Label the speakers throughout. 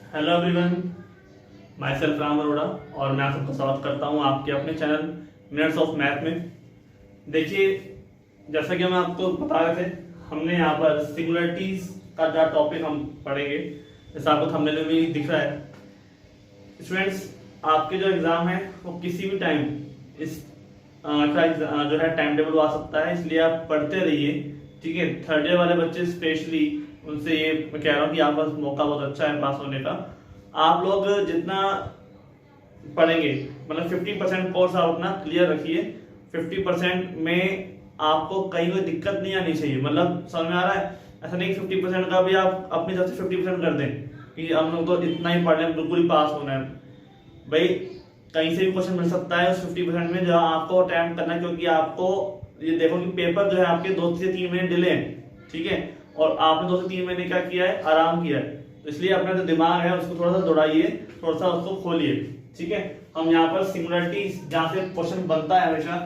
Speaker 1: Hello everyone, my self Ram Arora और मैं आप सबका स्वागत करता हूं आपके अपने चैनल मिनट्स ऑफ मैथ में। देखिए, जैसा कि हम आपको बता रहे थे, हमने यहाँ पर सिंगुलरिटीज का जो टॉपिक हम पढ़ेंगे, जैसा आपको थंबनेल में भी दिख रहा है। स्टूडेंट्स, आपके जो एग्जाम है वो किसी भी टाइम इस का जो है टाइम टेबल आ सकता है, इसलिए आप पढ़ते रहिए। ठीक है, थर्ड ईयर वाले बच्चे स्पेशली, उनसे ये मैं कह रहा हूँ कि आपका मौका बहुत अच्छा है पास होने का। आप लोग जितना पढ़ेंगे, मतलब 50% कोर्स आप अपना क्लियर रखिए। 50% में आपको कहीं कोई दिक्कत नहीं आनी चाहिए। मतलब समझ में आ रहा है? ऐसा नहीं 50% का भी आप अपनी तरफ से 50% कर दें कि हम लोग तो इतना ही पढ़ लें, बिल्कुल ही पास होना है। भाई, कहीं से भी क्वेश्चन मिल सकता है उस 50% में, जहाँ आपको अटेम्प्ट करना है, क्योंकि आपको ये देखो कि पेपर जो है आपके 2 से 3 महीने डिले है। ठीक है, और आपने 2 से 3 महीने क्या किया है, आराम किया है। तो इसलिए अपना जो दिमाग है उसको थोड़ा सा दौड़ाइए, थोड़ा सा उसको खोलिए। ठीक है, हम यहाँ पर सिंगुलरिटीज, जहाँ से क्वेश्चन बनता है हमेशा,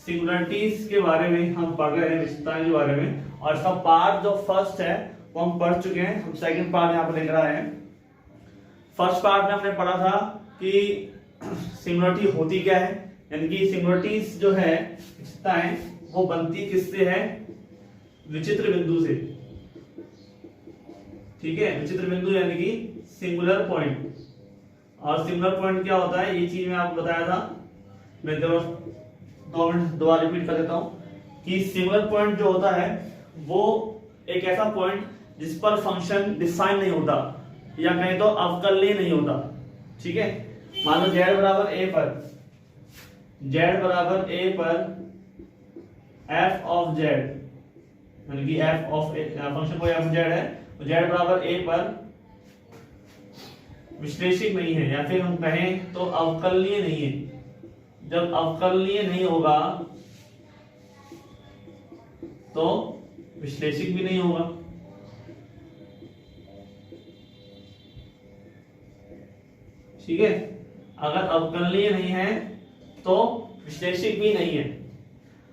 Speaker 1: सिंगुलरिटीज के बारे में हम पढ़ रहे हैं, विशेषताएं के बारे में। और इसका पार्ट जो फर्स्ट है वो हम पढ़ चुके हैं। हम सेकंड पार्ट यहाँ पर लिख रहा है। फर्स्ट पार्ट में हमने पढ़ा था कि सिंगुलरिटी होती क्या है, यानी कि सिंगुलरिटीज जो है विशेषताएं, वो बनती किससे है? विचित्र बिंदु से। ठीक है, विचित्र बिंदु यानी कि सिंगुलर पॉइंट। और सिंगुलर पॉइंट क्या होता है, ये चीज मैं आपको बताया था। मैं 2 मिनट दोबारा रिपीट कर देता हूं कि सिंगुलर पॉइंट जो होता है वो एक ऐसा पॉइंट जिस पर फंक्शन डिफाइन नहीं होता, या कहीं तो अवकलनीय नहीं होता। ठीक है, मान लो z बराबर a पर, z बराबर a पर f ऑफ z, यानी कि f ऑफ फंक्शन कोई f z है, तो z बराबर a पर विश्लेषिक नहीं है, या फिर हम कहें तो अवकलनीय नहीं है। जब अवकलनीय नहीं होगा तो विश्लेषिक भी नहीं होगा। ठीक है, अगर अवकलनीय नहीं है तो विश्लेषिक भी नहीं है,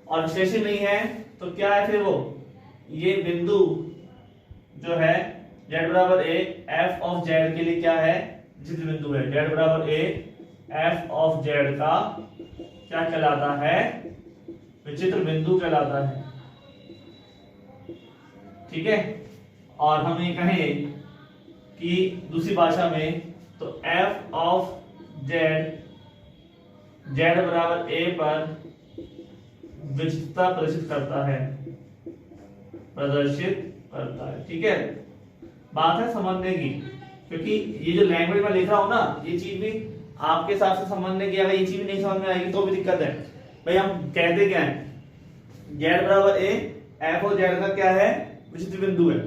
Speaker 1: और विश्लेषिक नहीं है तो क्या है फिर वो, ये बिंदु जो है z बराबर a f ऑफ z के लिए क्या है, विचित्र बिंदु है। z बराबर a f ऑफ z का क्या कहलाता है, विचित्र बिंदु कहलाता है। ठीक है, और हम ये कहें कि दूसरी भाषा में, तो f ऑफ z, z बराबर a पर विचित्रता प्रदर्शित करता है, ठीक है। बात है समझने की, क्योंकि ये जो लैंग्वेज में लिख रहा हूं ना, ये चीज भी आपके हिसाब से समझने की, अगर ये चीज नहीं समझ में आएगी तो भी दिक्कत है। भाई, हम कहते क्या है, z बराबर a, f और z का क्या है, विचित्र बिंदु है,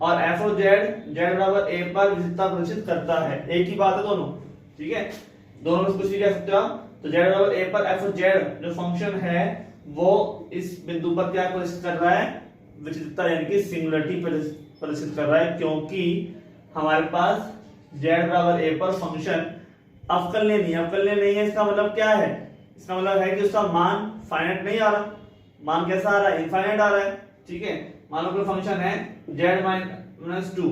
Speaker 1: और f और z बराबर a पर विचित्रता प्रदर्शित करता है। एक ही बात है दोनों। ठीक है, दोनों में कुछ भी कह सकते हो आप। तो z बराबर a पर f और z जो फंक्शन है वो इस बिंदु पर क्या प्रदर्शित कर रहा है, विचित्रता यानी कि सिंगुलरिटी प्रदर्शित कर रहा है, क्योंकि हमारे पास z बराबर a पर फंक्शन अवकलनीय नहीं है। अवकलनीय नहीं है, इसका मतलब क्या है, इसका मतलब है कि उसका मान फाइनाइट नहीं आ रहा। मान कैसा आ रहा है, इनफाइनाइट आ रहा है। ठीक है, मान लो कोई फंक्शन है z minus 2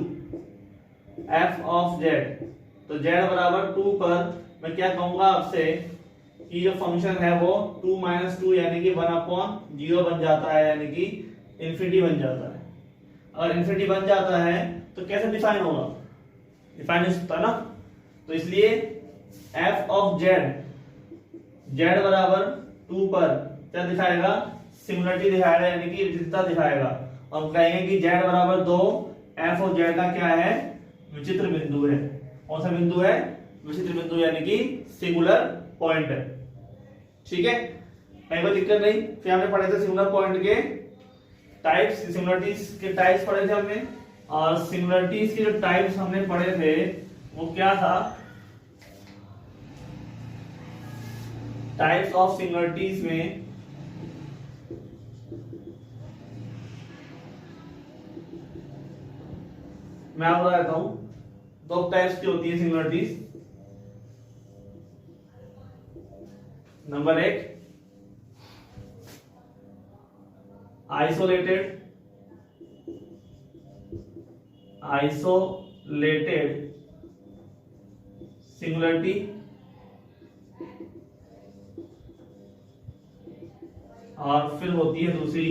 Speaker 1: f of z, तो z बराबर 2 पर मैं क्या कहूंगा आपसे कि जो फंक्शन है वो 2 माइनस 2 यानी कि 1/0 बन जाता है, यानी कि इंफिनिटी बन जाता है। अगर इंफिनिटी बन जाता है तो कैसे डिफाइन होगा, डिफाइन नहीं होता ना। तो इसलिए f ऑफ z, z बराबर 2 पर क्या दिखाएगा, सिंगुलरिटी दिखाएगा, यानी कि विचित्रता दिखाएगा। और हम कहेंगे कि z बराबर 2, f और z का क्या है, विचित्र बिंदु है। कौन सा बिंदु है, विचित्र बिंदु, यानी कि सिंगुलर पॉइंट है। ठीक है, कहीं कोई दिक्कत नहीं। फिर हमने पढ़े थे सिंगुलर पॉइंट के टाइप्स, सिंगुलरिटीज के टाइप्स पढ़े थे हमने। और सिंगुलरिटीज के जो टाइप्स हमने पढ़े थे वो क्या था, टाइप्स ऑफ सिंगुलरिटीज में मैं आपको बता देता हूं, 2 टाइप्स की होती है सिंगुलरिटीज। नंबर 1, आइसोलेटेड सिंगुलरिटी और फिर होती है दूसरी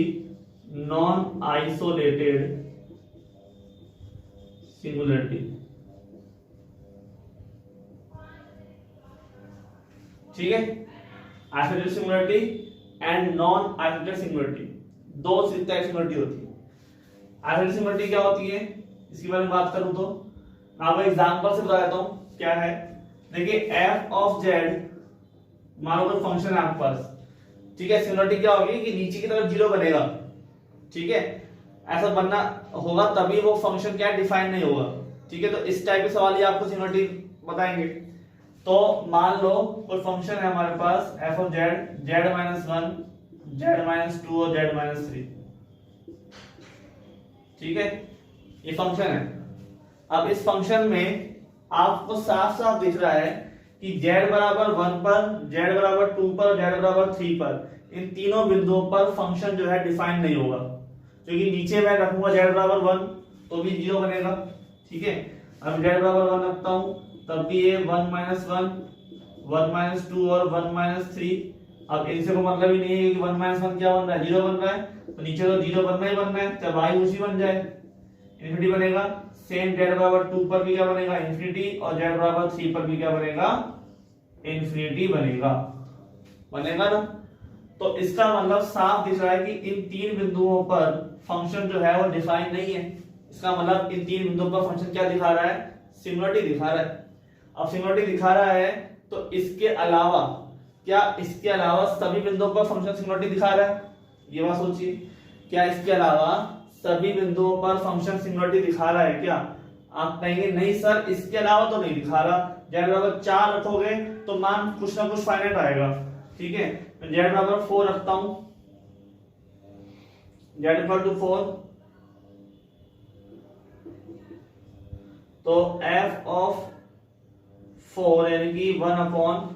Speaker 1: नॉन आइसोलेटेड सिंगुलरिटी। ठीक है, isolated singularity and non isolated singularity, दो टाइप की सिंगुलरिटी होती है। आइसोलेटेड सिंगुलरिटी क्या होती है, इसके बारे में बात करूं तो आपको एग्जांपल से बता देता हूं क्या है। देखिए एफ ऑफ जेड, मान लो कोई फंक्शन है आपके पास, ठीक है। सिंगुलरिटी क्या होगी कि नीचे की तरफ जीरो बनेगा, ठीक है। ऐसा बनना होगा तभी वो फंक्शन क्या डिफाइन नहीं होगा, ठीक है। तो इस टाइप के सवाल ही आपको सिंगुलरिटी बताएंगे। तो मान लो कोई फंक्शन है हमारे पास F of Z, Z minus one, Z minus two और जेड माइनस थ्री, ठीक है। ये फंक्शन है। अब इस फंक्शन में आपको साफ साफ दिख रहा है कि z बराबर 1 पर, z बराबर 2 पर, z बराबर 3 पर, इन तीनों बिंदुओं पर फंक्शन जो है डिफाइन नहीं होगा, क्योंकि नीचे मैं रखूंगा z बराबर 1 तो भी 0 बनेगा, ठीक है। अब z बराबर 1 रखता हूं तब भी ये 1 माइनस 1, 1 माइनस 2 और 1 माइनस 3। अब इनसे को मतलब ही नहीं है कि 1 माइनस 1 क्या बन रहा है, 0 बन रहा है। तो नीचे तो 0 बनना ही बनना है, चाहे y उसी बन जाए, इन्फिनिटी बनेगा। सेम z बराबर 2 पर भी क्या बनेगा, इन्फिनिटी, और z बराबर 3 पर भी क्या बनेगा, इन्फिनिटी बनेगा, बनेगा ना। तो इसका मतलब साफ दिख रहा है कि इन तीन बिंदुओं पर फंक्शन जो है वो डिफाइन नहीं है। इसका मतलब इन तीन बिंदुओं पर फंक्शन क्या दिखा रहा है, सिंगुलरिटी दिखा रहा है। अब सिंगुलरिटी दिखा रहा है तो इसके अलावा क्या, इसके अलावा सभी बिंदुओं पर फंक्शन सिंगुलरिटी दिखा रहा है, ये बात सोचिए। क्या इसके अलावा सभी बिंदुओं पर फंक्शन सिंगुलरिटी दिखा रहा है क्या? आप कहेंगे नहीं सर इसके अलावा तो नहीं दिखा रहा। जेड बराबर 4 रखोगे तो मान कुछ ना कुछ फाइनाइट आएगा, ठीक है। जेड बराबर 4 रखता हूं, जेड इक्वल टू 4, तो एफ ऑफ 4 यानी कि 1 अपॉन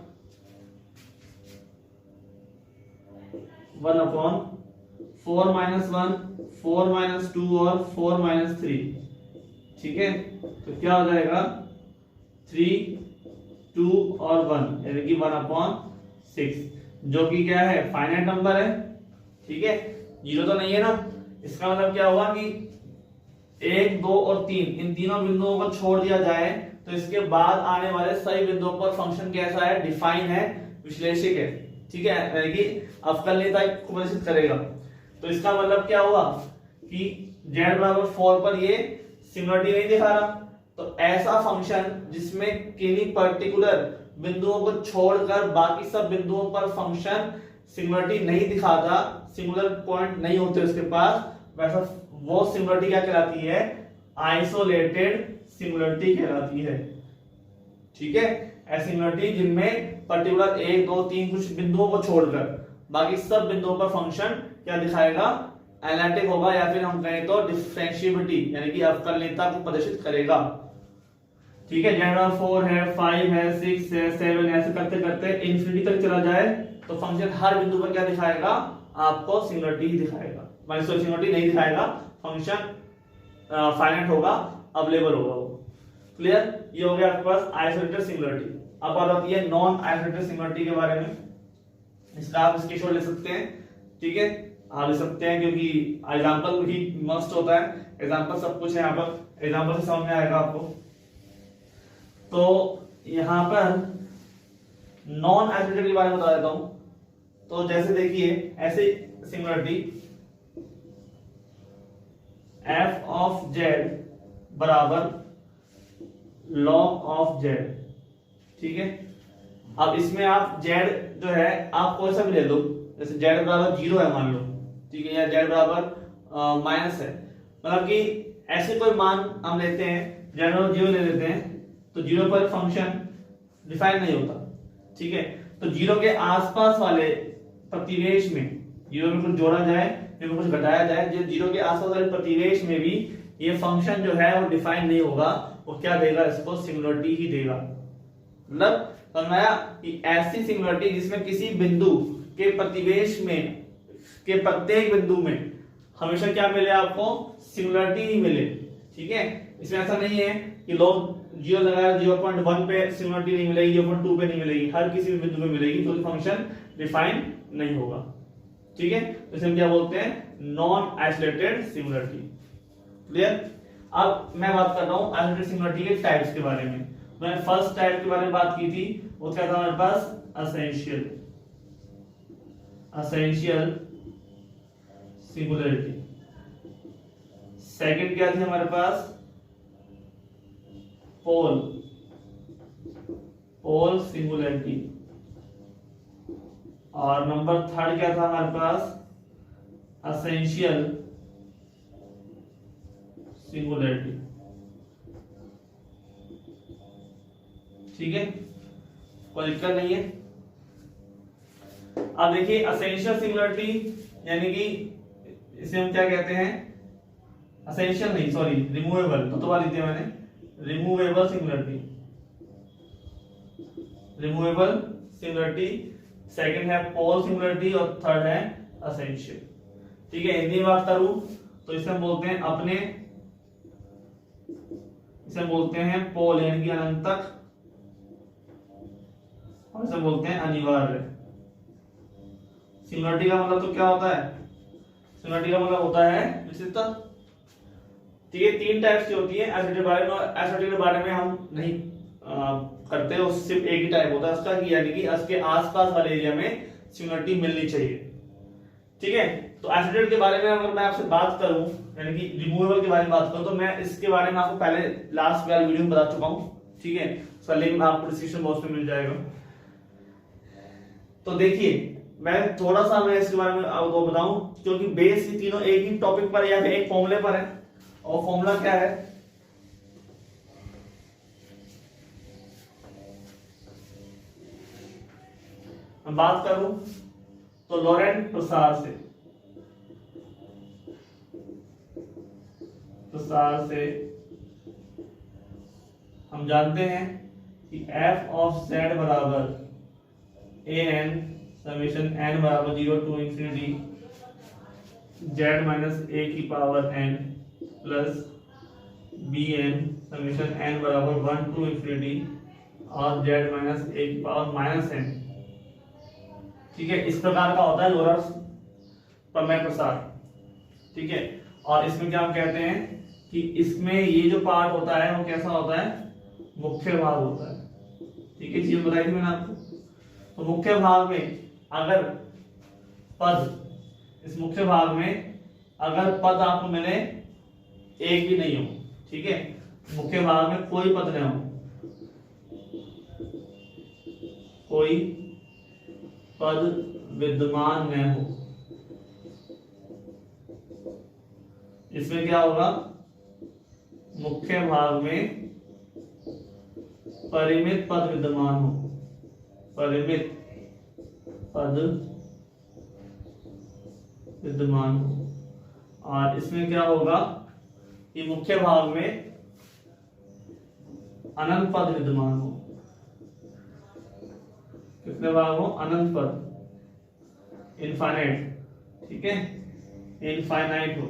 Speaker 1: 4 माइनस 1, 4 माइनस 2 और 4 माइनस 3, ठीक है। तो क्या हो जाएगा 3, 2 और 1 यानी कि 1 अपॉन 6, जो कि क्या है फाइनाइट नंबर है, ठीक है। जीरो तो नहीं है ना। इसका मतलब क्या हुआ कि 1, 2 और 3 इन तीनों बिंदुओं को छोड़ दिया जाए तो इसके बाद आने वाले सभी बिंदुओं पर फंक्शन कैसा है, डिफाइन है, विश्लेषिक है, ठीक है, यानी कि अवकलनीयता को प्रदर्शित करेगा। तो इसका मतलब क्या हुआ कि z बराबर 4 पर ये सिंगुलरिटी नहीं दिखा रहा। तो ऐसा फंक्शन जिसमें किन्हीं पर्टिकुलर बिंदुओं को छोड़कर बाकी सब बिंदुओं पर फंक्शन सिंगुलरिटी नहीं दिखाता, सिंगुलर पॉइंट नहीं होते उसके पास, वैसा वो सिंगुलरिटी क्या कहलाती है, आइसोलेटेड सिंगुलरिटी कहलाती है, ठीक है। ऐसी सिंगुलरिटी जिनमें पर्टिकुलर 1, 2, 3 कुछ बिंदुओं को छोड़कर बाकी सब बिंदुओं पर फंक्शन क्या दिखाएगा, एनालिटिक होगा, या फिर हम कहें तो डिफरेंशिएबिलिटी यानी कि अवकलनीयता को प्रदर्शित करेगा, ठीक है। जनरल 4 है, 5 है, 6 है, 7, ऐसे करते करते इन्फिनिटी तक चला जाए तो फंक्शन हर बिंदु पर क्या दिखाएगा, आपको सिंगुलरिटी ही दिखाएगा, मतलब सिंगुलरिटी नहीं दिखाएगा, फंक्शन फाइनाइट होगा, अवेलेबल होगा वो। क्लियर? ये हो गया आपके पास आइसोलेटेड सिंगुलरिटी। अब बात आती है नॉन आइसोलेटेड सिंगुलरिटी के बारे में। इसका आप स्क्रीनशॉट ले सकते हैं, ठीक है, आप ले सकते हैं क्योंकि एग्जांपल भी मस्ट होता है। एग्जांपल सब कुछ है यहाँ पर, एग्जांपल से समझ में आएगा आपको। तो यहाँ पर नॉन आइसोलेटेड के बारे में बता देता हूं। तो जैसे देखिए ऐसे सिंगुलरिटी f ऑफ z बराबर log ऑफ z, ठीक है। अब इसमें आप z जो है आप कोई सा भी ले लो, जैसे z बराबर 0 है मान लो, ठीक है, या z बराबर माइनस है, मतलब कि ऐसे कोई मान हम लेते हैं, z बराबर 0 ले लेते हैं, तो 0 पर फंक्शन डिफाइन नहीं होता, ठीक है। तो 0 के आसपास वाले प्रतिवेश में 0 में कुछ जोड़ा जाए, 0 में कुछ घटाया जाए, जो 0 के आसपास वाले प्रतिवेश में भी ये फंक्शन जो है वो डिफाइन नहीं होगा, वो क्या देगा, इसको सिंगुलरिटी ही देगा। मतलब समझाया कि ऐसी सिंगुलरिटी जिसमें किसी बिंदु के प्रतिवेश में के प्रत्येक बिंदु में हमेशा क्या मिले, आपको सिंगुलरिटी ही मिले, ठीक है, इसमें ऐसा नहीं है कि लोग 0 लगाया 0.1 पे सिमिलरिटी नहीं मिलेगी, 0.2 पे नहीं मिलेगी, हर किसी भी बिंदु पे मिलेगी, तो फंक्शन डिफाइन नहीं होगा। ठीक है, तो इसे हम क्या बोलते हैं, नॉन आइसोलेटेड सिमिलरिटी। क्लियर। अब मैं बात कर रहा हूं आइसोलेटेड सिमिलरिटी के टाइप्स के बारे में। मैंने फर्स्ट टाइप के बारे में बात की थी, वो क्या था हमारे पास, असेंशियल सिंगुलरिटी। सेकंड क्या थी हमारे पास, पोल सिंगुलरिटी। और नंबर थर्ड क्या था हमारे पास, असेंशियल सिंगुलरिटी। ठीक है, कोई दिक्कत नहीं है। अब देखिए असेंशियल सिंगुलरिटी यानी कि इसे हम क्या कहते हैं, असेंशियल नहीं सॉरी रिमूवेबल, तो बात लिखी मैंने, रिमूवेबल सिंगुलरिटी। सेकंड है पोल सिंगुलरिटी और थर्ड है असेंशियल। ठीक है, हिंदी में बात करूं तो इसे हम बोलते हैं अपने, इसे बोलते हैं पोल यानी कि अनंतक, और इसे बोलते हैं अनिवार्य। सिंगुलरिटी का मतलब तो क्या होता है, सिंगुलरिटी का मतलब होता है विशिष्टता। ठीक है, तीन टाइप्स की होती है एसिडिटी के बारे में हम नहीं करते, उस सिर्फ एक ही टाइप होता है उसका, यानी कि उसके आसपास वाले एरिया में सिंगुलरिटी मिलनी चाहिए। ठीक है, तो एसिडिटी के बारे में अगर मैं आपसे बात करूं यानी कि रिमूवेबल के बारे में बात करूं, तो मैं इसके बारे में आपको पहले लास्ट वाले वीडियो में बता चुका हूं। ठीक है, उसका लिंक आपको डिस्क्रिप्शन बॉक्स में मिल जाएगा। तो देखिए मैं इसके बारे में आपको बताऊं, क्योंकि बेस ये तीनों एक ही टॉपिक पर या फिर एक फॉर्मूले पर है, और फॉर्मूला क्या है, मैं बात करूं तो लॉरेंट प्रसार से हम जानते हैं कि f ऑफ z बराबर an समेशन n बराबर 0 to infinity z minus a की power n plus bn summation n बराबर 1 टू इंफिनिटी और z माइनस a की पावर माइनस n। ठीक है, इस प्रकार का होता है लोरेंट्स प्रमेय प्रसार। ठीक है, और इसमें क्या हम कहते हैं कि इसमें ये जो पार्ट होता है वो कैसा होता है, मुख्य भाग होता है। ठीक है, चीज बताई थी मैंने आपको। तो मुख्य भाग में अगर पद, इस मुख्य भाग में अगर पद आपको मिले एक भी नहीं हो, ठीक है, मुख्य भाग में कोई पद नहीं हो, कोई पद विद्यमान न हो, इसमें क्या होगा, मुख्य भाग में परिमित पद विद्यमान हो, परिमित पद विद्यमान हो। और इसमें क्या होगा कि मुख्य भाग में अनंत पद विद्यमान हो। कितने भाग हो, अनंत पद, इनफाइनाइट। ठीक है, इनफाइनाइट हो।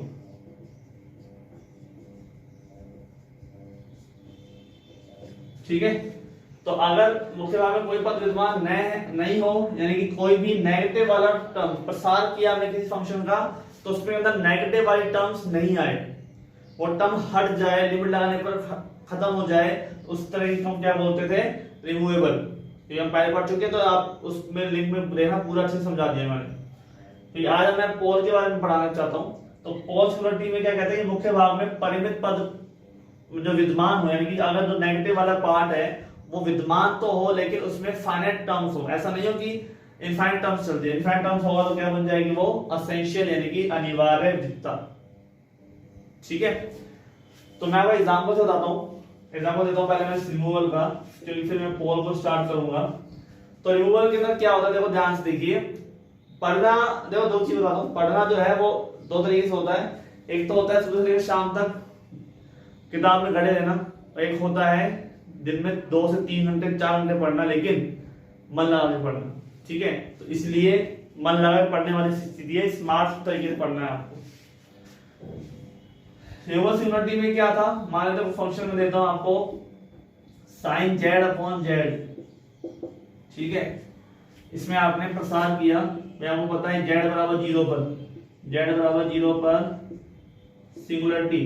Speaker 1: ठीक है, तो अगर मुख्य भाग में कोई पद विद्यमान नहीं हो, यानी कि कोई भी नेगेटिव वाला टर्म प्रसार किया हमने किसी फंक्शन का, तो उसके अंदर नेगेटिव वाली टर्म्स नहीं आए, वो टर्म हट जाए, लिमिट लगाने पर खत्म हो जाए, उस तरह की हम क्या बोलते थे, रिमूवेबल। ये हम पहले पढ़ चुके हैं, तो आप उसमें लिंक में रहना, पूरा अच्छे से समझा दिया मैंने। तो आज मैं पोल के बारे में पढ़ाना चाहता हूं। तो पोल सिंगुलरिटी में क्या कहते हैं कि मुख्य भाग में परिमित पद जो विद्यमान हो, यानी कि अगर जो नेगेटिव वाला पार्ट है वो विद्यमान तो हो, लेकिन उसमें फाइनाइट टर्म्स हो। ऐसा नहीं हो कि इनफाइनाइट टर्म्स चल जाए, इनफाइनाइट टर्म्स होगा तो क्या बन जाएगी, वो असेंशियल यानी कि अनिवार्य विद्यता। ठीक है, तो मैं वो एग्जांपल से बताता हूं, एग्जांपल देता हूं पहले मैं रिमूवल का, क्योंकि फिर मैं पोल को स्टार्ट करूंगा। तो रिमूवल के अंदर क्या होता है, देखो ध्यान से देखिए। पढ़ना, देखो दो चीज बताता हूं, पढ़ना जो है वो दो तरीके से होता है। एक तो होता है सुबह से शाम तक किताब में गड़े रहना, और एक होता है दिन में 2 से 3 घंटे 4 घंटे पढ़ना, लेकिन मन लगा के पढ़ना। ठीक है, तो इसलिए मन लगा के पढ़ने वाली स्थिति है, स्मार्ट तरीके से पढ़ना है आपको। रिवर्स सिंगुलरिटी में क्या था, मान लेते फंक्शन में देता हूं आपको साइन जेड अपॉन जेड, ठीक है। इसमें आपने प्रसार किया, मैं आपको पता है जेड बराबर 0 पर, जेड बराबर 0 पर सिंगुलरिटी।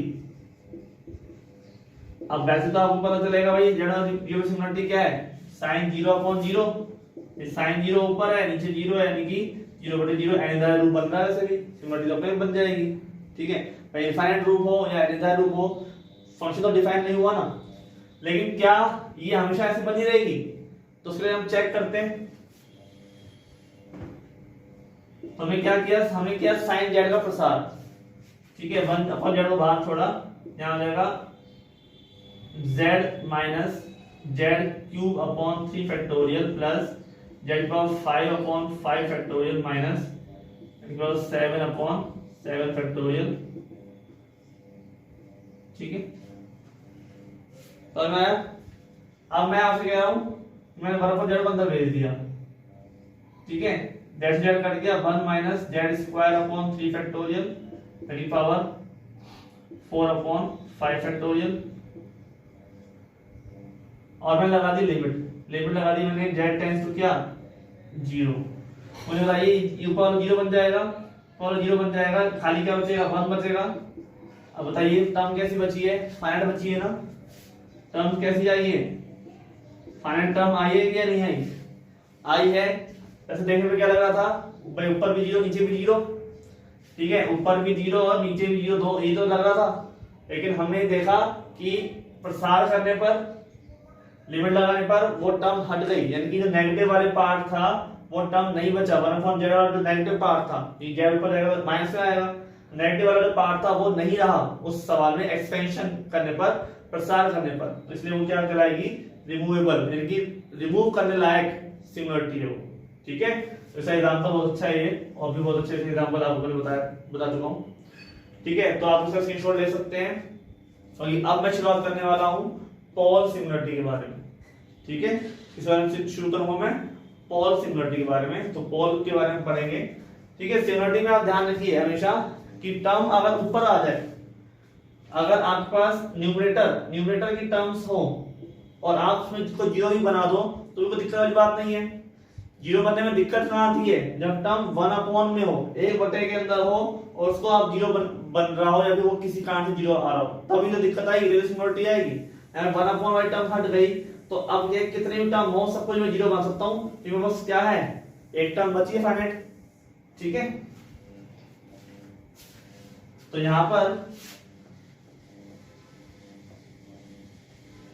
Speaker 1: अब वैसे तो आपको पता चलेगा भाई जेड जीरो सिंगुलरिटी क्या है, साइन 0 अपॉन 0, साइन 0 ऊपर है नीचे 0 है, यानी कि 0/0 एनिदार रूप बन रहा है, वैसे भी सिंगुलरिटी तो अपने बन जाएगी, ठीक है भाई। इनफाइनाइट रूप हो या एनिदार रूप हो, फंक्शन तो डिफाइन नहीं हुआ ना, लेकिन क्या ये हमेशा ऐसे बनी रहेगी, तो उसके लिए हम चेक करते हैं। तो हमें क्या किया, हमें किया साइन जेड का प्रसार, ठीक है। 1 अपॉन जेड को बाहर छोड़ा, यहां आ जाएगा z minus Z cube upon 3 factorial plus Z power 5 upon 5 factorial minus 7 upon 7 factorial, ठीक है। तो अब मैं आपसे कह रहा हूं, मैंने 1 अपॉन जेड अंदर भेज दिया, ठीक है। जेड जेड कट गया, 1 minus Z square upon 3 factorial की पावर 4 अपॉन 5 फैक्टोरियल, और मैं लगा दी लिमिट, लिमिट लगा दी मैंने, जेड टेंड्स टू क्या 0। मुझे बताइए ये ऊपर 0 बन जाएगा, और 0 बन जाएगा, खाली क्या बचेगा 1 बचेगा। अब बताइए टर्म कैसी बची है, फाइनाइट बची है ना, टर्म कैसी आई है, फाइनाइट टर्म आई है या नहीं आई, आई है। ऐसे देखने में क्या लग रहा था भाई, ऊपर भी 0 नीचे भी 0, ठीक है, ऊपर भी 0 और नीचे भी 0, दो ये तो लग रहा था। लेकिन हमने देखा कि प्रसार करने पर, लिमिट लगाने पर वो टर्म हट गई, यानी कि जो नेगेटिव वाले पार्ट था वो टर्म नहीं बचा। 1 अपॉन जेड वाला जो नेगेटिव पार्ट था, ये जेड ऊपर जाएगा माइनस में आएगा, नेगेटिव वाला जो पार्ट था वो नहीं रहा उस सवाल में, एक्सपेंशन करने पर, प्रसार करने पर, तो इसलिए वो क्या कहलाएगी, रिमूवेबल, यानी कि रिमूव करने लायक सिंगुलरिटी है वो, ठीक है। तो इसका एग्जांपल बहुत अच्छा है ये, और भी बहुत अच्छे से एग्जांपल आपको बता चुका हूं, ठीक है। तो आप इसका स्क्रीनशॉट ले सकते हैं। और अब मैं शुरुआत करने वाला हूं पॉल सिंगुलरिटी के बारे में, ठीक है। इस बारे में शुरू करूंगा मैं पॉल सिंगुलरिटी के बारे में, तो पॉल के बारे में पढ़ेंगे, ठीक है। सिंगुलरिटी में आप ध्यान रखिए हमेशा कि टर्म अगर ऊपर आ जाए, अगर आपके पास न्यूमरेटर की टर्म्स हो और आप उसमें इसको 0 ही बना दो, तो कोई दिक्कत वाली बात नहीं है। 0 बनने में दिक्कत कहां आती है, जब टर्म 1 अपॉन में हो, 1/के अंदर हो, और उसको आप 0 बन रहा हो, या फिर वो किसी कारण से 0 आ रहा हो, तभी तो दिक्कत आएगी, रिवर्स सिंगुलरिटी आएगी। 1 अपॉन वाली टर्म हट गई, तो अब ये कितने भी टर्म हो सबको मैं 0 बना सकता हूं, क्योंकि बस क्या है, एक टर्म बची है फाइनाइट, ठीक है। तो यहां पर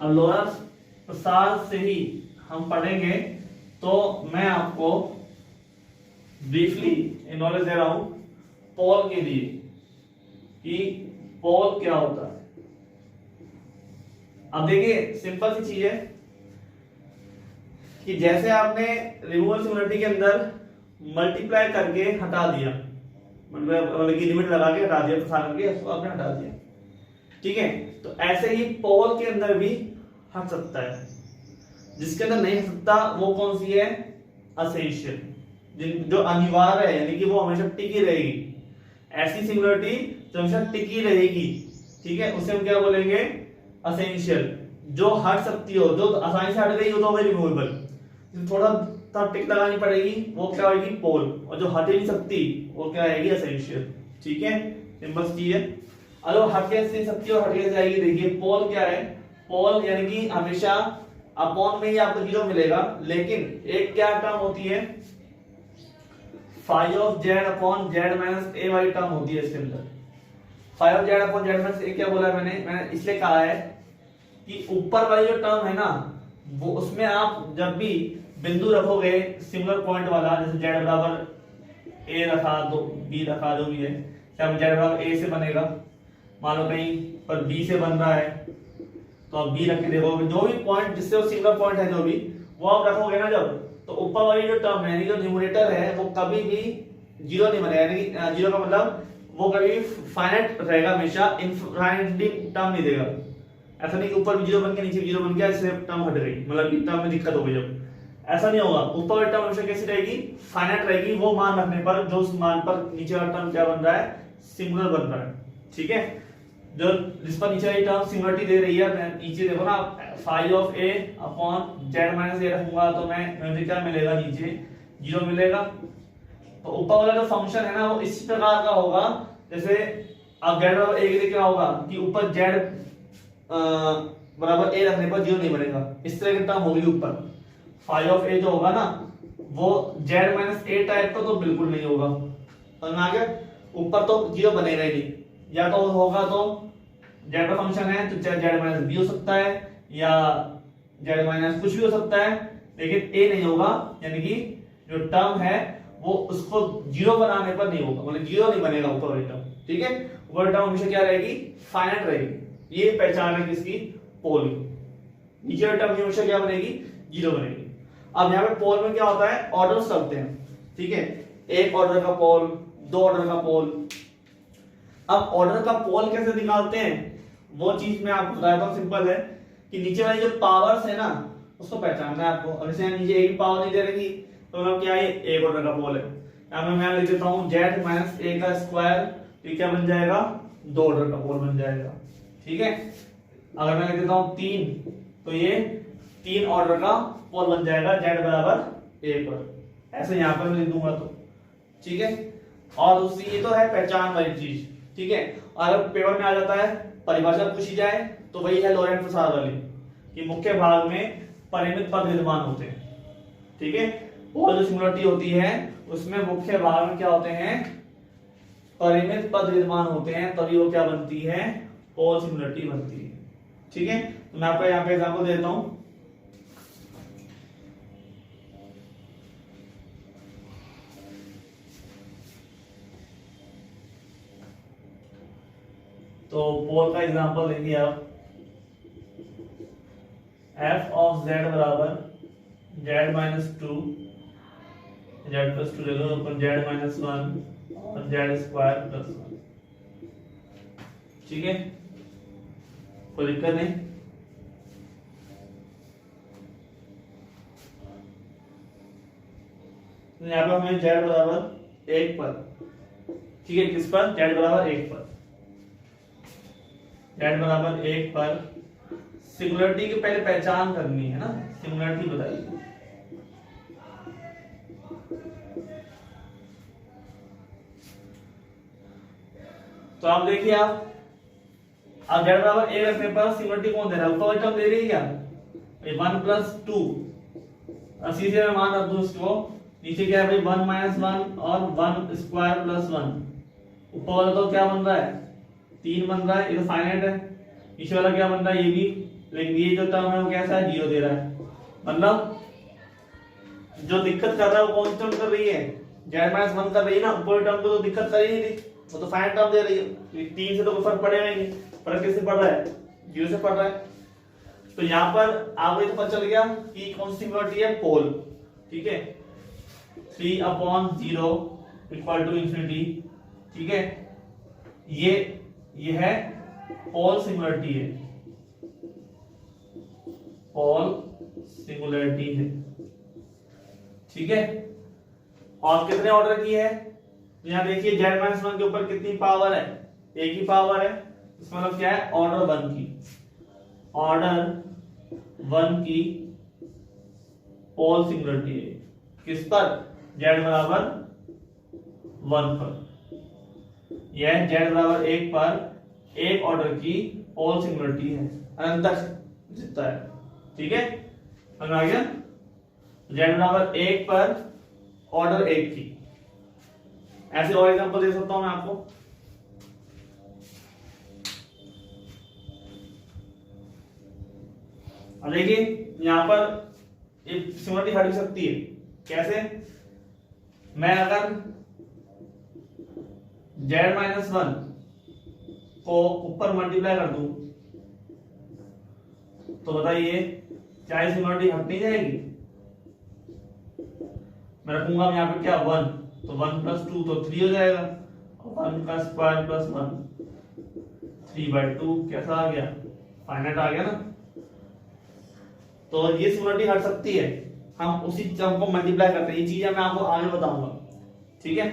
Speaker 1: अब लोअर प्रसार से ही हम पढ़ेंगे, तो मैं आपको ब्रीफली नॉलेज दे रहा हूं पॉल के लिए कि पॉल क्या होता है। अब देखिए सिंपल सी चीज है कि जैसे आपने रिमूवल सिंगुलरिटी के अंदर मल्टीप्लाई करके हटा दिया, मतलब की लिमिट लगा के हटा दिया, प्रसार करके उसको आपने हटा दिया, ठीक है। तो ऐसे ही पॉल के अंदर भी हट सकता है। जिसके अंदर नहीं हट सकता वो कौन सी है, असेंशियल, जो अनिवार्य है, यानी कि वो हमेशा टिकी रहेगी, ऐसी सिंगुलरिटी जो हमेशा टिकी रहेगी, ठीक है, उसे हम क्या बोलेंगे, असेंशियल। जो हट सकती हो, जो आसानी से हट गई हो तो वो रिमूवेबल, थोड़ा टिक लगानी पड़ेगी, वो क्या होगी, पोल, और जो हट ही नहीं सकती वो क्या आएगी, असेंशियल, ठीक है। सिंपल चीज है। अगर हट के नहीं सकती और हट के जाएगी, देखिए पोल क्या है, पोल यानी कि हमेशा अपॉन में ही आपको 0 मिलेगा, लेकिन एक क्या टर्म होती है, phi of Z upon Z minus A वाली टर्म होती है इसके अंदर। Phi of Z upon Z minus A क्या बोला मैंने इसलिए कहा है कि ऊपर वाली जो टर्म है ना, वो उसमें आप जब भी बिंदु रखोगे सिमिलर पॉइंट वाला, जैसे जेड बराबर ए रखा दो, बी रखा, जो भी है, क्या जेड बराबर ए से बनेगा, मान लो कहीं पर बी से बन रहा है, तो आप बी रख के देखोगे, जो भी पॉइंट जिससे वो सिंगल पॉइंट है, जो भी वो आप रखोगे ना जब, तो ऊपर वाली जो टर्म है, यानी जो न्यूमरेटर है, वो कभी भी 0 नहीं बनेगा, यानी कि 0 का मतलब वो कभी भी फाइनाइट रहेगा, हमेशा इनफाइनाइट टर्म नहीं देगा। ऐसा नहीं कि ऊपर भी 0 बन के नीचे भी 0 बन गया, इससे टर्म हट गई, मतलब कि टर्म में दिक्कत हो गई, जब ऐसा नहीं होगा। ऊपर वाली टर्म हमेशा कैसी रहेगी, फाइनाइट रहेगी, वो मान रखने पर जो उस मान पर नीचे वाला टर्म क्या बन रहा है, सिंगुलर बन रहा है, ठीक है। जो जिस पर नीचे वाली टर्म सिमिलरिटी दे रही है, नीचे देखो ना, five of A upon Z minus A रखूंगा तो मुझे क्या मिलेगा, नीचे 0 मिलेगा। तो ऊपर वाला जो फंक्शन है ना वो इस प्रकार का होगा, जैसे अब जेड बराबर ए के लिए क्या होगा कि ऊपर जेड बराबर ए रखने पर 0 नहीं बनेगा, इस तरह की टर्म होगी ऊपर। फाइव ऑफ ए जो होगा ना वो जेड माइनस ए टाइप का तो बिल्कुल नहीं होगा, समझ में आ गया। ऊपर तो 0 बनेगा ही नहीं, या तो होगा तो जेड का फंक्शन है तो जेड माइनस बी हो सकता है या जेड माइनस कुछ भी हो सकता है, लेकिन ए नहीं होगा, यानी कि जो टर्म है वो उसको 0 बनाने पर नहीं होगा, मतलब 0 नहीं बनेगा ऊपर वाली टर्म, ठीक है। ऊपर टर्म हमेशा क्या रहेगी, फाइनाइट रहेगी, ये पहचान है किसकी, पोल की। नीचे वाली टर्म हमेशा क्या बनेगी, 0 बनेगी। अब यहाँ पे पोल में क्या होता है, ऑर्डर्स करते हैं, ठीक है, एक ऑर्डर का पोल, 2 ऑर्डर का पोल। अब ऑर्डर का पोल कैसे निकालते हैं वो चीज मैं आपको बताता हूँ, सिंपल है कि नीचे वाली जो पावर्स है ना उसको पहचानना है आपको। अब इसे नीचे एक भी पावर नहीं दे रही तो मतलब क्या है, एक ऑर्डर का पोल है। अब मैं लिख देता हूँ जेड माइनस ए का स्क्वायर, तो क्या बन जाएगा, 2 ऑर्डर का पोल बन जाएगा, ठीक है। अगर मैं लिख देता हूँ 3 तो ये 3 ऑर्डर का पोल बन जाएगा जेड बराबर ए पर, ऐसे यहाँ पर मैं लिख दूंगा तो, ठीक है। और दूसरी ये तो है पहचान वाली चीज, ठीक है। और अगर पेपर में आ जाता है परिभाषा पूछी जाए तो वही है लॉरेंट प्रसाद वाली, कि मुख्य भाग में परिमित पद विद्यमान होते हैं, ठीक है। और जो सिंगुलरिटी होती है उसमें मुख्य भाग में क्या होते हैं, परिमित पद विद्यमान होते हैं, तभी वो क्या बनती है, पोल सिंगुलरिटी बनती है, ठीक है। तो मैं आपको यहाँ पे एग्जांपल देता हूं। तो पोल का एग्जांपल देखिए आप, f ऑफ z बराबर z माइनस 2, z प्लस 2 ले लो, अपन z माइनस 1 और z स्क्वायर प्लस 1, ठीक है, कोई दिक्कत नहीं। तो यहाँ पे हमें z बराबर 1 पर, ठीक है, किस पर, z बराबर 1 पर, z बराबर 1 पर सिंगुलरिटी की पहले पहचान करनी है ना, सिंगुलरिटी बताइए। तो आप देखिए, आप अब z बराबर a रखने पर सिंगुलरिटी कौन दे रहा है, ऊपर टर्म दे रही है क्या, 1 प्लस 2, अस्सी से मैं मान रख दूं इसको, नीचे क्या है भाई 1 माइनस 1 और 1 स्क्वायर प्लस 1, ऊपर वाला तो क्या बन रहा है, 3 बन रहा है, ये तो फाइनाइट है। नीचे वाला क्या बन रहा है, ये भी, लेकिन ये जो टर्म है वो कैसा है, 0 दे रहा है, मतलब जो दिक्कत कर रहा है वो कौन सी टर्म कर रही है, z माइनस 1 कर रही है ना, ऊपर टर्म को तो दिक्कत कर ही नहीं रही, वो तो फाइनाइट टर्म दे रही है, 3 से तो कोई फर्क पड़ेगा ही नहीं, फर्क किससे पड़ रहा है, 0 से पड़ रहा है। तो यहाँ पर आपको तो पता चल गया कि कौन सी सिंगुलरिटी है, पोल, ठीक है, 3/0 इक्वल टू इंफिनिटी, ठीक है, ये है पोल सिंगुलरिटी है, पोल सिंगुलरिटी है, ठीक है। और कितने ऑर्डर की है, यहाँ देखिए z माइनस 1 के ऊपर कितनी पावर है, एक ही पावर है, इसका मतलब क्या है, ऑर्डर 1 की, ऑर्डर 1 की पोल सिंगुलरिटी है, किस पर, z बराबर 1 पर, यह z बराबर 1 पर एक ऑर्डर की पोल सिंगुलरिटी है, अनंत तक जितना है, ठीक है, समझ आ गया। z बराबर 1 पर ऑर्डर 1 की, ऐसे और एग्जांपल दे सकता हूं मैं आपको। अब देखिए यहां पर एक सिंगुलरिटी हट भी सकती है, कैसे, मैं अगर z माइनस 1 को ऊपर मल्टीप्लाई कर दूं तो बताइए क्या ये सिंगुलरिटी हट नहीं जाएगी, मैं रखूंगा यहाँ पे क्या 1, तो 1 प्लस 2 तो 3 हो जाएगा, और 1 का स्क्वायर प्लस 1, 3/2 कैसा आ गया, फाइनाइट आ गया ना। तो ये सिंगुलरिटी हट सकती है, हम उसी टर्म को मल्टीप्लाई करते हैं, ये चीजें मैं आपको आगे बताऊंगा, ठीक है।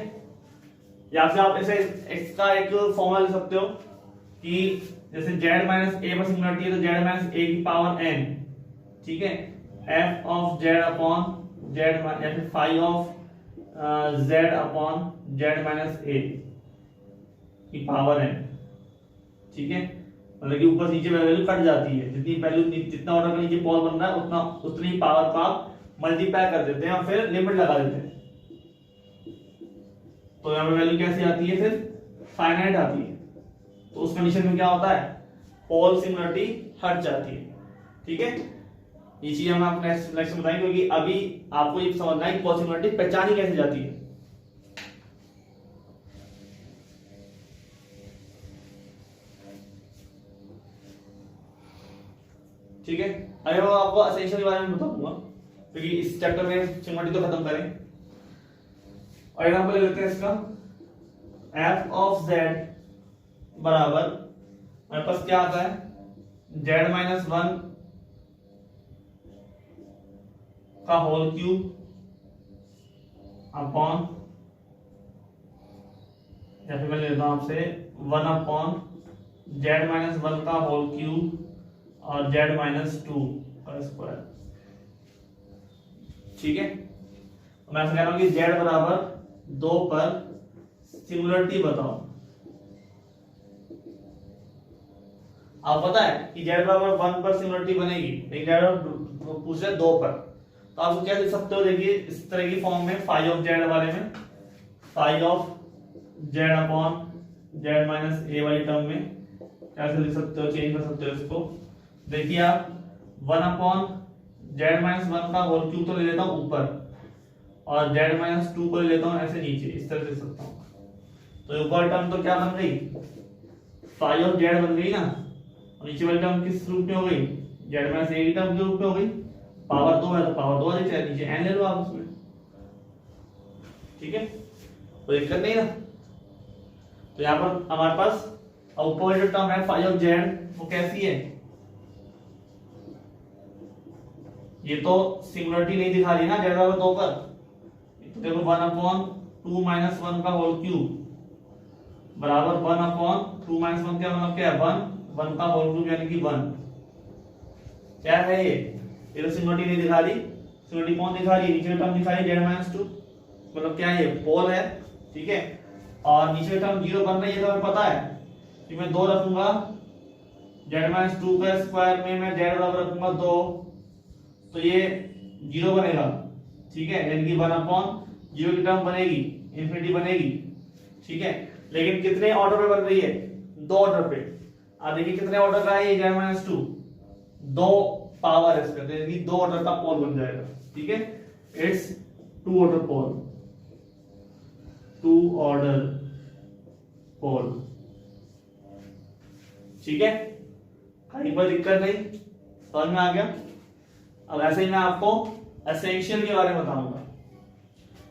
Speaker 1: या फिर आप ऐसे x का एक फॉर्मूला लिख सकते हो कि जैसे z माइनस ए पर सिंगुलरिटी है तो z माइनस ए की पावर n, ठीक है, f of z upon z या फिर phi of z upon z minus A की पावर n, ठीक है, मतलब कि ऊपर नीचे वैल्यू कट जाती है, जितनी वैल्यू जितना ऑर्डर का नीचे पॉल बन रहा है उतना उतनी पावर को आप मल्टीप्लाई कर देते हैं और फिर लिमिट लगा देते हैं, तो यहाँ पे वैल्यू कैसी आती है, फिर फाइनाइट आती है। तो उस कंडीशन में क्या होता है, पोल सिमिलरिटी हट जाती है, ठीक है। ये चीज हम आपको नेक्स्ट लेक्चर में बताएंगे, क्योंकि अभी आपको ये समझना है कि पोल सिमिलरिटी पहचानी कैसे जाती है। ठीक है, अरे वो आपको एसेंशियल के बारे में बताऊंगा, क्योंकि इस चैप्टर में सिमिलरिटी तो खत्म करें। और एग्जांपल ले लेते हैं इसका, f ऑफ z बराबर हमारे पास क्या आता है, z माइनस 1 का होल क्यूब अपॉन, या फिर मैं ले लेता हूं आपसे 1 अपॉन z माइनस 1 का होल क्यूब और z माइनस 2 का स्क्वायर, ठीक है। मैं आपसे कह रहा हूं कि z बराबर 2 पर सिमिलरिटी बताओ। आप पता है कि z बराबर 1 पर सिमिलरिटी बनेगी, लेकिन z पूछ रहे 2 पर, तो आप क्या लिख सकते हो, देखिए इस तरह की फॉर्म में फाई ऑफ z वाले में phi of z upon z minus A वाली टर्म में कैसे लिख सकते हो, चेंज कर सकते हो इसको। देखिए आप 1 अपॉन z माइनस 1 का होल क्यूब तो ले लेता हूं ऊपर, और z माइनस 2 को ले लेता हूं ऐसे नीचे, इस तरह लिख सकता हूं। तो ऊपर टर्म तो क्या बन गई, फाई ऑफ z बन गई ना, और नीचे वाली टर्म किस रूप में हो गई, z माइनस ए की टर्म के रूप में हो गई। पावर 2 है तो पावर 2 आ जाए, नीचे n ले लो आप उसमें, ठीक है, कोई दिक्कत नहीं ना। तो यहाँ पर हमारे पास ऊपर जो टर्म है फाई ऑफ z वो कैसी है, ये तो सिमिलरिटी नहीं दिखा रही ना z बराबर 2 पर, तो देखो 1 अपॉन 2 माइनस 1 का होल क्यूब बराबर 1 अपॉन 2 माइनस 1 का मतलब क्या है 1 का होल क्यूब यानी कि 1, क्या है ये तो सिमिलरिटी नहीं दिखा रही। सिमिलरिटी कौन दिखा रही है, नीचे टर्म दिखा रही है z माइनस 2, मतलब क्या है ये पोल है, ठीक है, और नीचे टर्म 0 बन रही है, तो हमें पता है कि मैं 2 रखूंगा, z माइनस 2 का स्क्वायर में मैं z बराबर रखूंगा 2, तो ये 0 बनेगा, ठीक है, यानी कि 1 अपॉन 0 की टर्म बनेगी, इंफिनिटी बनेगी, ठीक है। लेकिन कितने ऑर्डर पे बन रही है, 2 ऑर्डर पे। अब देखिए कितने ऑर्डर का है ये z माइनस 2, 2 पावर है इसका, यानी कि 2 ऑर्डर का पोल बन जाएगा, ठीक है, इट्स 2 ऑर्डर पोल, 2 ऑर्डर पोल, ठीक है, कहीं पर दिक्कत नहीं, समझ में आ गया। अब ऐसे ही मैं आपको एसेंशियल के बारे में बताऊंगा,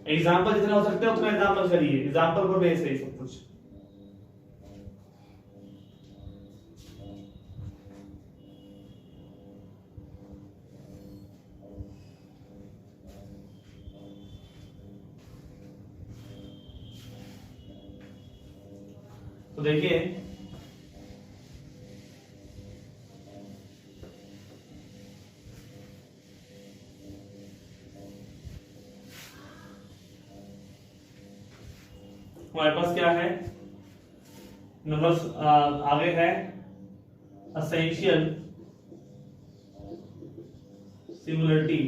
Speaker 1: एग्जाम्पल जितने हो सकते हैं उतना एग्जाम्पल करिए, एग्जाम्पल पर बेस है सब कुछ। तो देखिए हमारे पास क्या है, नंबर आगे है एसेंशियल सिमिलरिटी,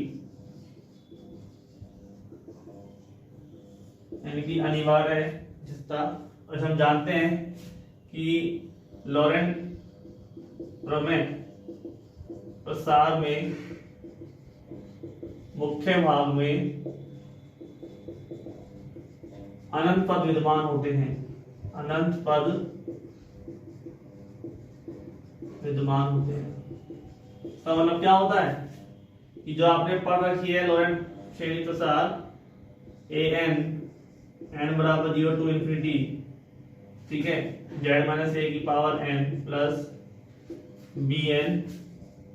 Speaker 1: यानी कि अनिवार्य जिसका, और हम जानते हैं कि लॉरेंट प्रमेय प्रसार में मुख्य भाग में अनंत पद विद्यमान होते हैं, अनंत पद विद्यमान होते हैं। इसका मतलब क्या होता है कि जो आपने पढ़ रखी है लॉरेंट श्रेणी प्रसार ए एन एन बराबर 0 टू इंफिनिटी, ठीक है, z माइनस ए की power n plus B N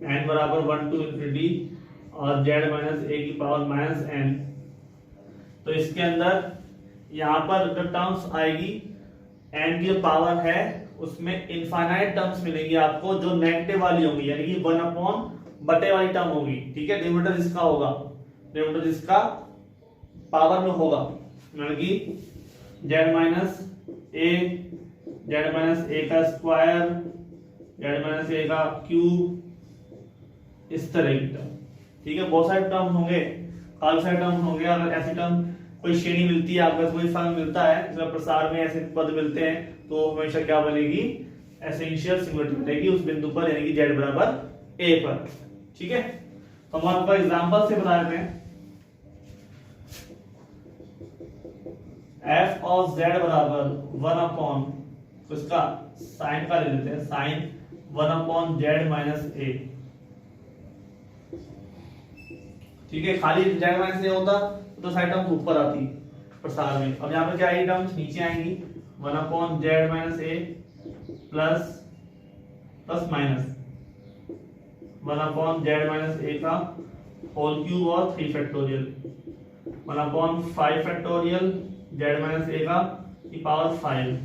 Speaker 1: N बराबर 1 टू इंफिनिटी और z माइनस ए की पावर माइनस n। तो इसके अंदर यहाँ पर जो टर्म्स आएगी n की जो पावर है उसमें इनफाइनाइट टर्म्स मिलेंगी आपको जो नेगेटिव वाली होंगी, यानी कि 1/बटे वाली टर्म होगी, ठीक है। डिनोमिनेटर जिसका होगा, डिनोमिनेटर जिसका पावर में होगा, यानी कि z माइनस ए का स्क्वायर, z माइनस ए का क्यूब, इस तरह की टर्म, ठीक है। बहुत सारे टर्म होंगे, काफी सारे टर्म होंगे। अगर ऐसी टर्म कोई श्रेणी मिलती है आपको, कोई फॉर्म मिलता है जिसमें प्रसार में ऐसे पद मिलते हैं, तो हमेशा क्या बनेगी, एसेंशियल सिंगुलरिटी बनेगी उस बिंदु पर, यानी कि z बराबर a पर, ठीक है। तो हम आपको एग्जांपल से बता देते हैं। f ऑफ z बराबर 1 उसका साइन का ले लेते हैं, साइन 1/z माइनस a, ठीक है। खाली z माइनस a होता तो सारी टर्म्स ऊपर आती प्रसार में, अब यहाँ पर क्या आएगी, टर्म्स नीचे आएंगी, 1/z minus a plus minus 1/z minus a का होल क्यूब और 3 factorial, 1/5 factorial z minus a का की पावर 5,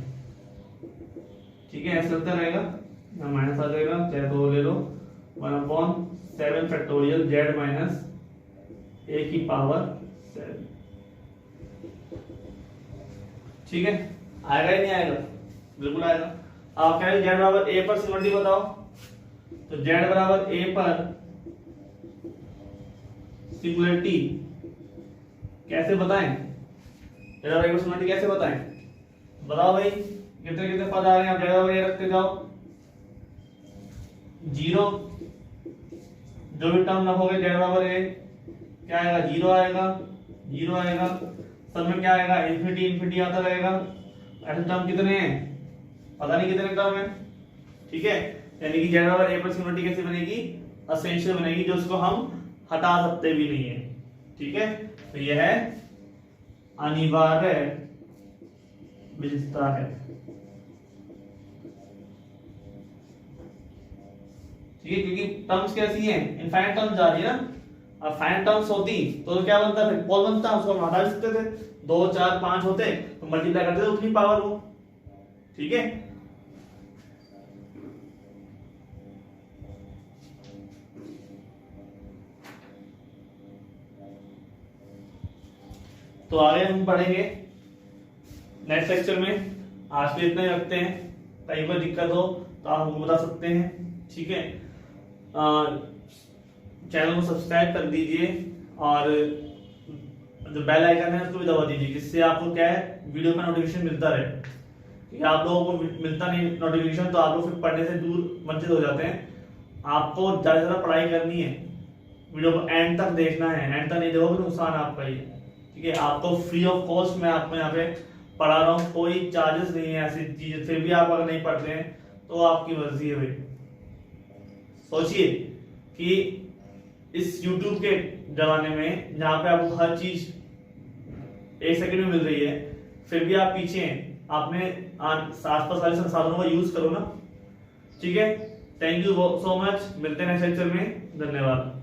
Speaker 1: ठीक है। ऐसे चलता रहेगा, यहाँ माइनस आ जाएगा, चाहे तो ले लो, 1/7 फैक्टोरियल z माइनस a की पावर 7, ठीक है। आएगा ही नहीं आएगा, बिल्कुल आएगा। आप कह रहे z बराबर a पर सिंगुलरिटी बताओ, तो z बराबर a पर सिंगुलरिटी कैसे बताएं, z बराबर a पर सिंगुलरिटी कैसे बताएं, बताओ भाई। कितने कितने पद आ रहे हैं, आप z बराबर a रखते जाओ, 0 जो भी टर्म रखोगे z बराबर a क्या आएगा, 0 आएगा, 0 आएगा, सब में क्या आएगा, इन्फिनिटी इन्फिनिटी आता रहेगा। ऐसे टर्म कितने हैं, पता नहीं कितने टर्म है, ठीक है। यानी कि z बराबर a पर सिंगुलरिटी कैसे बनेगी, एसेंशियल बनेगी, जो उसको हम हटा सकते भी नहीं है, ठीक है। तो यह है अनिवार्य विशेषता है, ठीक है, क्योंकि टर्म्स कैसी हैं, इनफाइनाइट टर्म्स जा रही है ना। अब फाइनाइट टर्म्स होती तो क्या बनता, फिर पोल बनता, उसको हम हटा सकते थे, 2 4 5 होते तो मल्टीप्लाई करते थे उतनी पावर वो, ठीक है। तो आगे हम पढ़ेंगे नेक्स्ट लेक्चर में। आज के इतना ही रखते हैं, कहीं कोई दिक्कत हो तो आप हमको बता सकते हैं, ठीक है। चैनल को सब्सक्राइब कर दीजिए और जो बेल आइकन है उसको भी दबा दीजिए, जिससे आपको क्या है, वीडियो का नोटिफिकेशन मिलता रहे, क्योंकि आप लोगों को मिलता नहीं नोटिफिकेशन तो आप लोग फिर पढ़ने से दूर वंचित हो जाते हैं। आपको ज्यादा से ज्यादा पढ़ाई करनी है, वीडियो को एंड तक देखना है, एंड तक नहीं देखोगे नुकसान आपका ही, ठीक है। आपको फ्री ऑफ कॉस्ट मैं आपको यहाँ पे पढ़ा रहा हूँ, कोई चार्जेस नहीं है ऐसी चीजें, फिर भी आप अगर नहीं पढ़ते हैं तो आपकी मर्जी है भाई। सोचिए कि इस YouTube के जमाने में जहाँ पे आपको हर चीज 1 सेकंड में मिल रही है, फिर भी आप पीछे हैं, आपने आसपास वाले संसाधनों का यूज करो ना, ठीक है। थैंक यू सो मच, मिलते हैं नेक्स्ट लेक्चर में, धन्यवाद।